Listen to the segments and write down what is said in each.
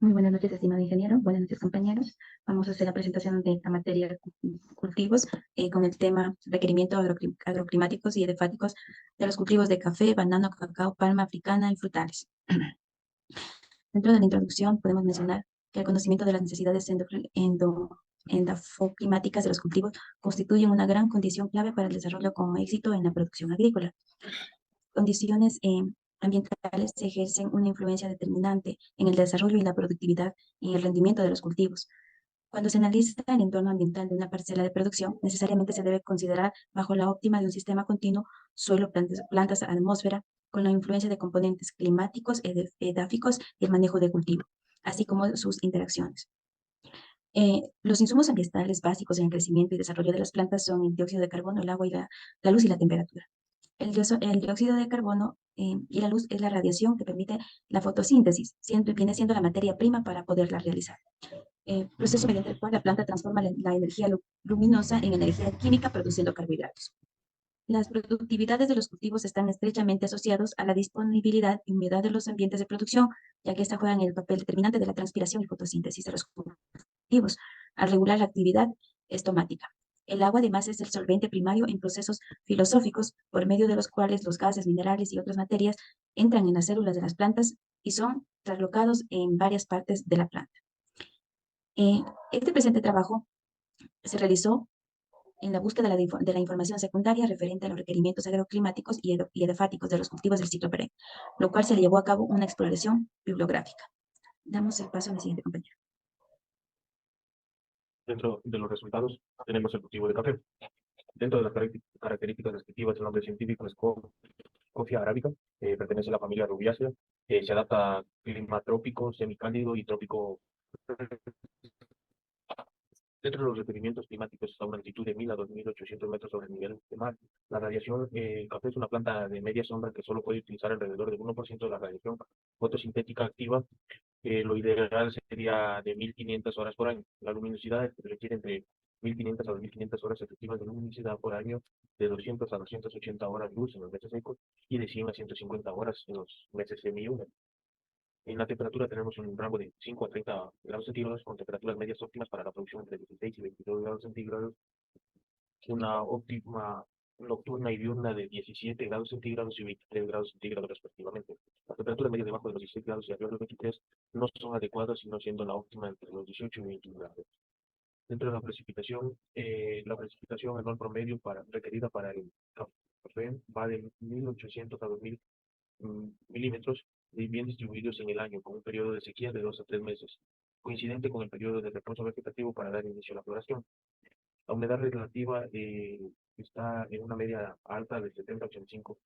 Muy buenas noches, estimado ingeniero. Buenas noches, compañeros. Vamos a hacer la presentación de la materia cultivos con el tema requerimientos agroclimáticos y edafáticos de los cultivos de café, banano, cacao, palma africana y frutales. Dentro de la introducción podemos mencionar que el conocimiento de las necesidades endafoclimáticas de los cultivos constituyen una gran condición clave para el desarrollo con éxito en la producción agrícola. Condiciones ambientales ejercen una influencia determinante en el desarrollo y la productividad y el rendimiento de los cultivos. Cuando se analiza el entorno ambiental de una parcela de producción, necesariamente se debe considerar bajo la óptima de un sistema continuo, suelo, plantas, atmósfera, con la influencia de componentes climáticos, edáficos y el manejo de cultivo, así como sus interacciones. Los insumos ambientales básicos en el crecimiento y desarrollo de las plantas son el dióxido de carbono, el agua y la luz y la temperatura. El dióxido de carbono y la luz es la radiación que permite la fotosíntesis, viene siendo la materia prima para poderla realizar. Proceso mediante el cual la planta transforma la energía luminosa en energía química produciendo carbohidratos. Las productividades de los cultivos están estrechamente asociados a la disponibilidad y humedad de los ambientes de producción, ya que esta juegan el papel determinante de la transpiración y fotosíntesis de los cultivos, al regular la actividad estomática. El agua además es el solvente primario en procesos filosóficos por medio de los cuales los gases, minerales y otras materias entran en las células de las plantas y son traslocados en varias partes de la planta. Este presente trabajo se realizó en la búsqueda de la información secundaria referente a los requerimientos agroclimáticos y edafáticos de los cultivos del ciclo perenne, lo cual se llevó a cabo una exploración bibliográfica. Damos el paso al siguiente compañero. Dentro de los resultados tenemos el cultivo de café. Dentro de las características descriptivas, el nombre científico es Coffea arábica, pertenece a la familia Rubiácea, se adapta a clima trópico, semicálido y trópico. Dentro de los requerimientos climáticos a una altitud de 1000 a 2800 metros sobre el nivel de mar. La radiación, el café es una planta de media sombra que solo puede utilizar alrededor del 1% de la radiación fotosintética activa. Lo ideal sería de 1500 horas por año. La luminosidad requiere entre 1500 a 2500 horas efectivas de luminosidad por año, de 200 a 280 horas luz en los meses secos y de 100 a 150 horas en los meses semi-húmedos. En la temperatura tenemos un rango de 5 a 30 grados centígrados con temperaturas medias óptimas para la producción entre 16 y 22 grados centígrados. Una óptima nocturna y diurna de 17 grados centígrados y 23 grados centígrados respectivamente. Las temperaturas medias debajo de los 16 grados y arriba de los 23 no son adecuadas, sino siendo la óptima entre los 18 y 21 grados. Dentro de la precipitación anual promedio requerida para el café va de 1800 a 2000 milímetros bien distribuidos en el año, con un periodo de sequía de 2 a 3 meses, coincidente con el periodo de reposo vegetativo para dar inicio a la floración. La humedad relativa está en una media alta del 70-85%.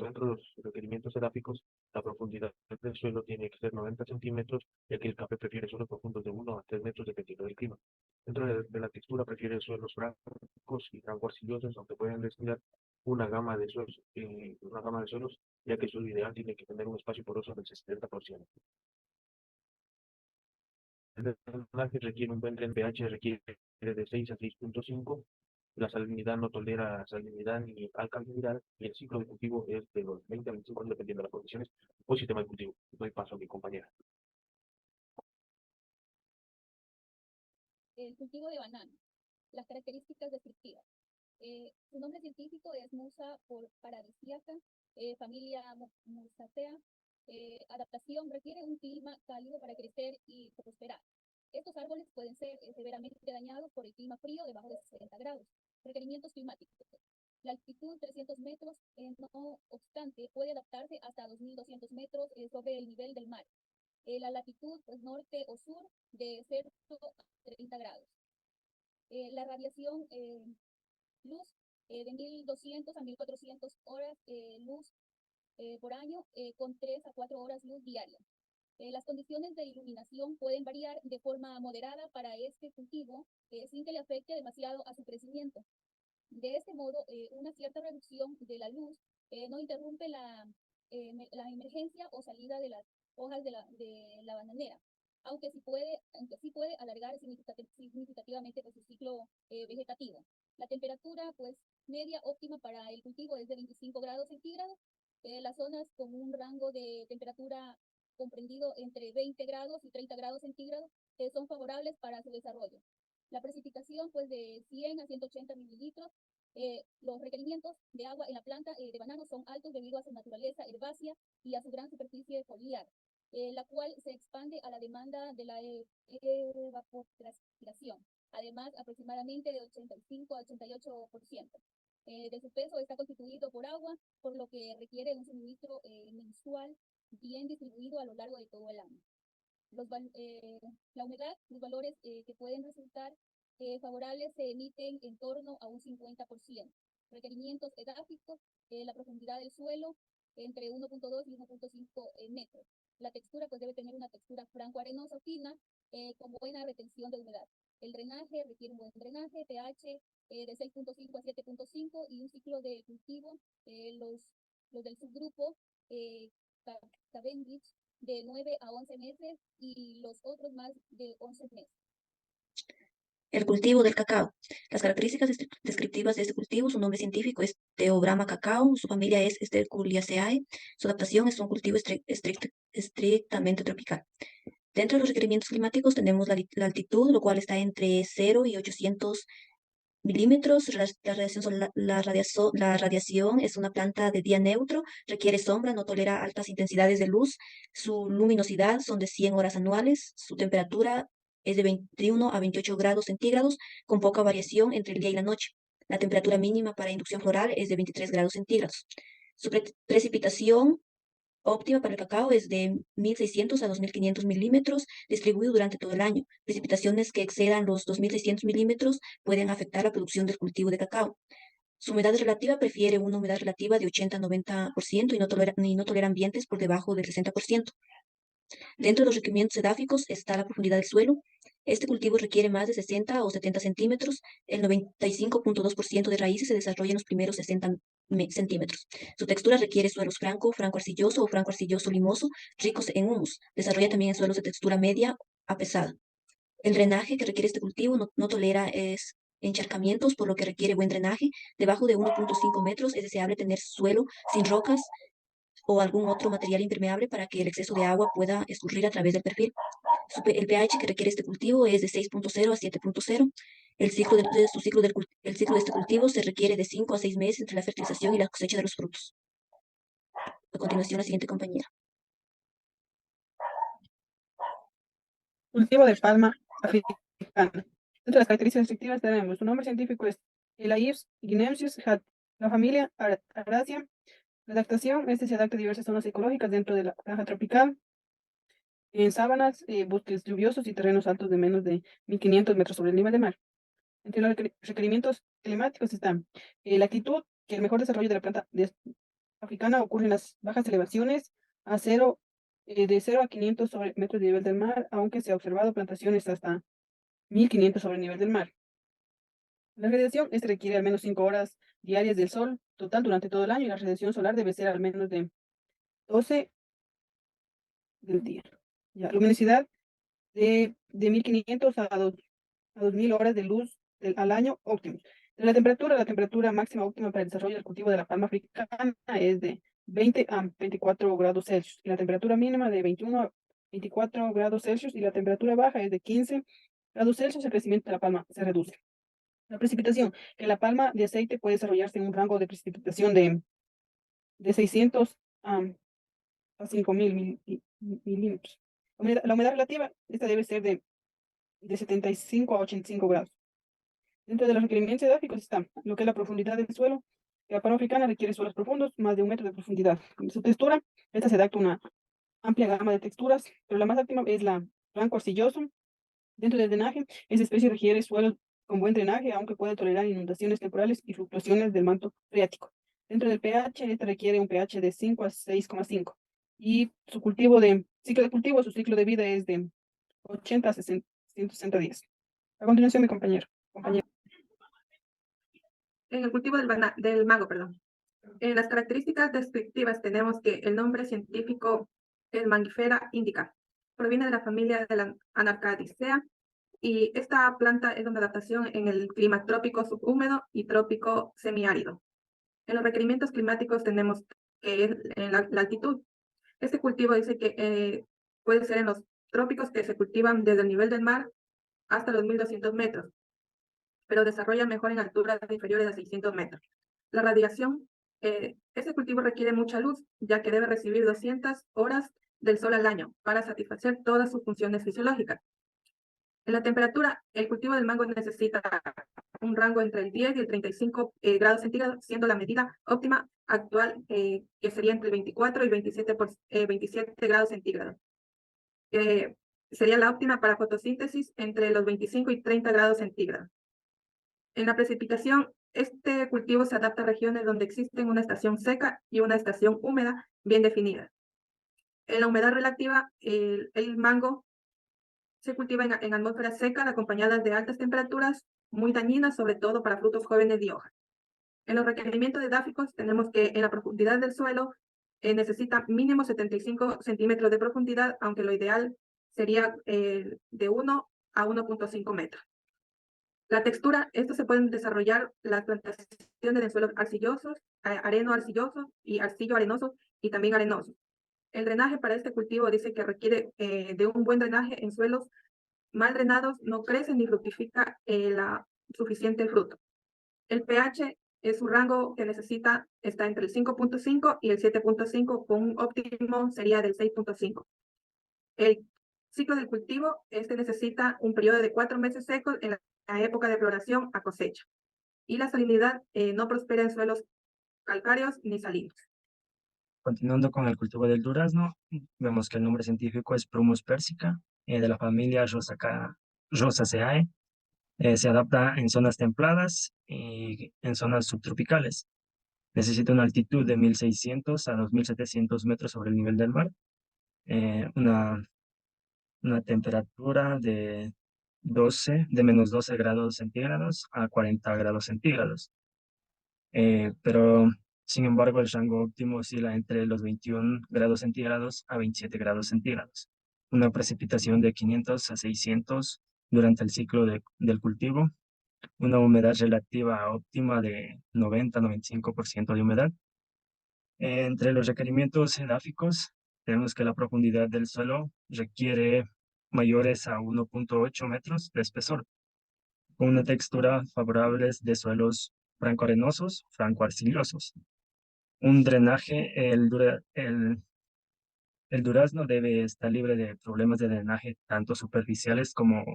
Dentro de los requerimientos edáficos, la profundidad del suelo tiene que ser 90 centímetros, ya que el café prefiere suelos profundos de 1 a 3 metros dependiendo del clima. Dentro de la textura prefiere suelos francos y franco arcillosos, aunque pueden descuidar una gama de suelos, ya que el suelo ideal tiene que tener un espacio poroso del 70%. El drenaje requiere un buen pH, requiere de 6 a 6.5. La salinidad no tolera salinidad ni alcalinidad y el ciclo de cultivo es de los 20 a 25 años dependiendo de las condiciones o sistema de cultivo. Doy paso a mi compañera. El cultivo de banano. Las características descriptivas. Su nombre científico es Musa paradisiaca, familia Musaceae. Adaptación requiere un clima cálido para crecer y prosperar. Estos árboles pueden ser severamente dañados por el clima frío debajo de 60 grados. Requerimientos climáticos. La altitud 300 metros, no obstante, puede adaptarse hasta 2200 metros sobre el nivel del mar. La latitud norte o sur de 0 a 30 grados. La radiación luz de 1200 a 1400 horas luz por año con 3 a 4 horas luz diaria. Las condiciones de iluminación pueden variar de forma moderada para este cultivo sin que le afecte demasiado a su crecimiento. De este modo, una cierta reducción de la luz no interrumpe la emergencia o salida de las hojas de la bananera, aunque sí puede alargar significativamente su ciclo vegetativo. La temperatura media óptima para el cultivo es de 25 grados centígrados. Las zonas con un rango de temperatura comprendido entre 20 grados y 30 grados centígrados, son favorables para su desarrollo. La precipitación, pues, de 100 a 180 mililitros. Los requerimientos de agua en la planta de banano son altos debido a su naturaleza herbácea y a su gran superficie foliar, la cual se expande a la demanda de la evapotranspiración. Además, aproximadamente de 85 a 88% de su peso está constituido por agua, por lo que requiere un suministro mensual bien distribuido a lo largo de todo el año. La humedad, los valores que pueden resultar favorables se emiten en torno a un 50%. Requerimientos edáficos, la profundidad del suelo entre 1.2 y 1.5 metros. La textura, pues, debe tener una textura franco-arenosa fina con buena retención de humedad. El drenaje requiere un buen drenaje, pH de 6.5 a 7.5 y un ciclo de cultivo, los del subgrupo Cavendish, de 9 a 11 meses y los otros más de 11 meses. El cultivo del cacao. Las características descriptivas de este cultivo: su nombre científico es Theobroma cacao, su familia es Sterculiaceae, su adaptación es un cultivo estrictamente tropical. Dentro de los requerimientos climáticos tenemos la altitud, lo cual está entre 0 y 800 milímetros. La radiación es una planta de día neutro, requiere sombra, no tolera altas intensidades de luz. Su luminosidad son de 100 horas anuales. Su temperatura es de 21 a 28 grados centígrados, con poca variación entre el día y la noche. La temperatura mínima para inducción floral es de 23 grados centígrados. Su precipitación óptima para el cacao es de 1.600 a 2.500 milímetros, distribuido durante todo el año. Precipitaciones que excedan los 2.600 milímetros pueden afectar la producción del cultivo de cacao. Su humedad relativa prefiere una humedad relativa de 80 a 90% y no tolera ambientes por debajo del 60%. Dentro de los requerimientos edáficos está la profundidad del suelo. Este cultivo requiere más de 60 o 70 centímetros. El 95.2% de raíces se desarrolla en los primeros 60 centímetros. Su textura requiere suelos franco-arcilloso o franco-arcilloso limoso, ricos en humus. Desarrolla también en suelos de textura media a pesada. El drenaje que requiere este cultivo no tolera encharcamientos, por lo que requiere buen drenaje. Debajo de 1.5 metros es deseable tener suelo sin rocas o algún otro material impermeable para que el exceso de agua pueda escurrir a través del perfil. El pH que requiere este cultivo es de 6.0 a 7.0. El ciclo de este cultivo se requiere de 5 a 6 meses entre la fertilización y la cosecha de los frutos. A continuación, la siguiente compañera. Cultivo de palma africana. Dentro de las características descriptivas tenemos: su nombre científico es Elaeus guineensis Hatt. La familia Araceae. La adaptación: se adapta a diversas zonas ecológicas dentro de la franja tropical, en sabanas, bosques lluviosos y terrenos altos de menos de 1.500 metros sobre el nivel del mar. Entre los requerimientos climáticos están la actitud, que el mejor desarrollo de la planta africana ocurre en las bajas elevaciones de 0 a 500 metros de nivel del mar, aunque se ha observado plantaciones hasta 1.500 sobre el nivel del mar. La radiación requiere al menos 5 horas diarias del sol total durante todo el año, y la radiación solar debe ser al menos de 12 del día. Luminosidad de 1.500 a 2.000 horas de luz al año óptimo. La temperatura máxima óptima para el desarrollo del cultivo de la palma africana es de 20 a 24 grados Celsius, y la temperatura mínima de 21 a 24 grados Celsius, y la temperatura baja es de 15 grados Celsius. El crecimiento de la palma se reduce. La precipitación, que la palma de aceite puede desarrollarse en un rango de precipitación de 600 a 5.000 milímetros. La humedad relativa, esta debe ser de 75 a 85 grados. Dentro de los requerimientos edáficos está lo que es la profundidad del suelo. La palma africana requiere suelos profundos, más de 1 metro de profundidad. Su textura, esta se adapta a una amplia gama de texturas, pero la más óptima es la franco-arcilloso. Dentro del drenaje, esta especie requiere suelos con buen drenaje, aunque puede tolerar inundaciones temporales y fluctuaciones del manto freático. Dentro del pH, este requiere un pH de 5 a 6,5. Y su su ciclo de vida es de 80 a 160 días. A continuación, mi compañero. En el cultivo del mango, perdón. En las características descriptivas tenemos que el nombre científico es Mangifera indica. Proviene de la familia de la Anacardiaceae, y esta planta es de una adaptación en el clima trópico subhúmedo y trópico semiárido. En los requerimientos climáticos tenemos que es la altitud. Este cultivo dice que puede ser en los trópicos, que se cultivan desde el nivel del mar hasta los 1200 metros, pero desarrolla mejor en alturas inferiores a 600 metros. La radiación, este cultivo requiere mucha luz, ya que debe recibir 200 horas del sol al año para satisfacer todas sus funciones fisiológicas. En la temperatura, el cultivo del mango necesita un rango entre el 10 y el 35 grados centígrados, siendo la medida óptima actual que sería entre el 24 y 27 grados centígrados. Sería la óptima para fotosíntesis entre los 25 y 30 grados centígrados. En la precipitación, este cultivo se adapta a regiones donde existen una estación seca y una estación húmeda bien definidas. En la humedad relativa, el mango se cultiva en atmósferas secas acompañadas de altas temperaturas, muy dañinas, sobre todo para frutos jóvenes de hoja. En los requerimientos de edáficos tenemos que en la profundidad del suelo necesita mínimo 75 centímetros de profundidad, aunque lo ideal sería de 1 a 1.5 metros. La textura, estos se pueden desarrollar las plantaciones de suelos arcillosos, areno-arcillosos y arcillo-arenosos y también arenosos. El drenaje para este cultivo dice que requiere de un buen drenaje en suelos mal drenados, no crece ni fructifica suficiente el fruto. El pH es un rango que necesita, está entre el 5.5 y el 7.5, con un óptimo sería del 6.5. El ciclo del cultivo, necesita un periodo de 4 meses secos en la época de floración a cosecha. Y la salinidad no prospera en suelos calcáreos ni salinos. Continuando con el cultivo del durazno, vemos que el nombre científico es Prunus persica, de la familia Rosaceae. Se adapta en zonas templadas y en zonas subtropicales. Necesita una altitud de 1600 a 2700 metros sobre el nivel del mar, una temperatura de menos 12 grados centígrados a 40 grados centígrados. Pero, sin embargo, el rango óptimo oscila entre los 21 grados centígrados a 27 grados centígrados. Una precipitación de 500 a 600 durante el ciclo del cultivo. Una humedad relativa óptima de 90-95% de humedad. Entre los requerimientos edáficos, tenemos que la profundidad del suelo requiere mayores a 1.8 metros de espesor, con una textura favorable de suelos franco-arenosos, franco-arcillosos. Un drenaje, el durazno debe estar libre de problemas de drenaje tanto superficiales como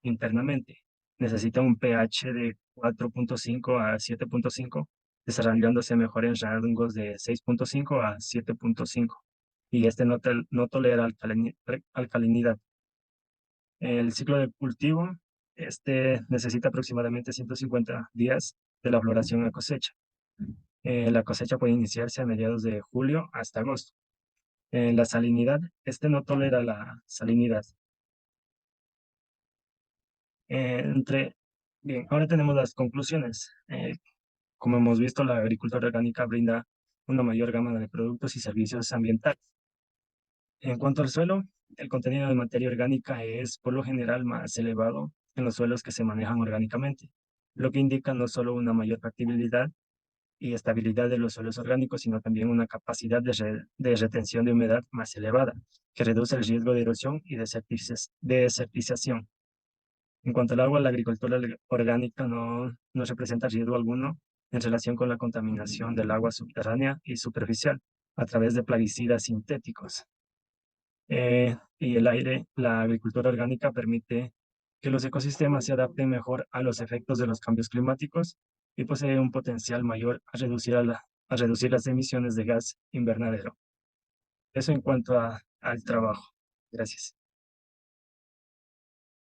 internamente. Necesita un pH de 4.5 a 7.5, desarrollándose mejor en rangos de 6.5 a 7.5, y no tolera alcalinidad. El ciclo de cultivo, necesita aproximadamente 150 días de la floración a cosecha. La cosecha puede iniciarse a mediados de julio hasta agosto. La salinidad, no tolera la salinidad. Bien, ahora tenemos las conclusiones. Como hemos visto, la agricultura orgánica brinda una mayor gama de productos y servicios ambientales. En cuanto al suelo, el contenido de materia orgánica es por lo general más elevado en los suelos que se manejan orgánicamente, lo que indica no solo una mayor factibilidad y estabilidad de los suelos orgánicos, sino también una capacidad de retención de humedad más elevada, que reduce el riesgo de erosión y desertización. En cuanto al agua, la agricultura orgánica no representa riesgo alguno en relación con la contaminación del agua subterránea y superficial a través de plaguicidas sintéticos. Y el aire, la agricultura orgánica permite que los ecosistemas se adapten mejor a los efectos de los cambios climáticos y posee un potencial mayor a reducir las emisiones de gas invernadero. Eso en cuanto al trabajo. Gracias.